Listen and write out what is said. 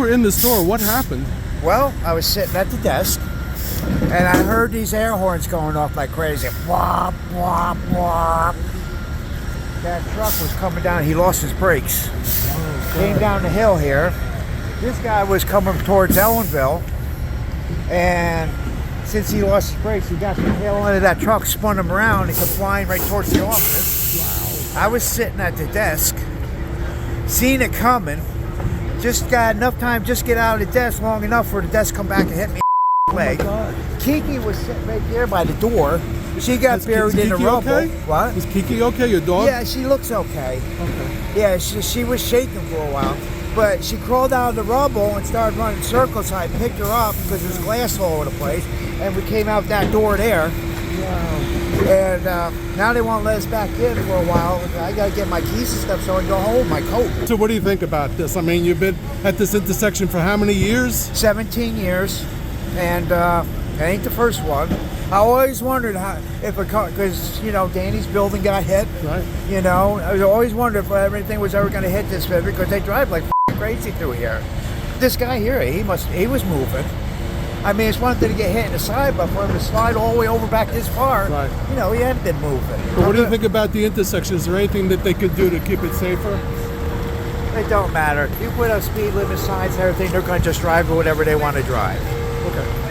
were in the store, what happened? Well, I was sitting at the desk, and I heard these air horns going off like crazy. Whop, whop, whop. That truck was coming down. He lost his brakes. Came down the hill here. This guy was coming towards Ellenville, and since he lost his brakes, he got the tail end of that truck, spun him around, and kept flying right towards the office. Wow. I was sitting at the desk, seen it coming, just got enough time, just get out of the desk long enough for the desk to come back and hit me in the leg. Kiki was sitting right there by the door. She got buried in the rubble. Okay? What? Is Kiki okay, your dog? Yeah, she looks okay. Okay. Yeah, she was shaking for a while. But she crawled out of the rubble and started running circles, so I picked her up because there's glass all over the place. And we came out that door there. Wow. And now they won't let us back in for a while. I got to get my keys and stuff so I can go home, my coat. So what do you think about this? I mean, you've been at this intersection for how many years? 17 years. And it ain't the first one. I always wondered how, if a car, because, you know, Danny's building got hit. Right. You know, I always wondered if everything was ever going to hit this bit because they drive like crazy through here. This guy here, he was moving. I mean, it's one thing to get hit in the side, but for him to slide all the way over back this far, right. You know, he hadn't been moving. But what do you think about the intersection? Is there anything that they could do to keep it safer? It don't matter. You put up speed limit signs and everything, they're going to just drive whatever they want to drive. Okay.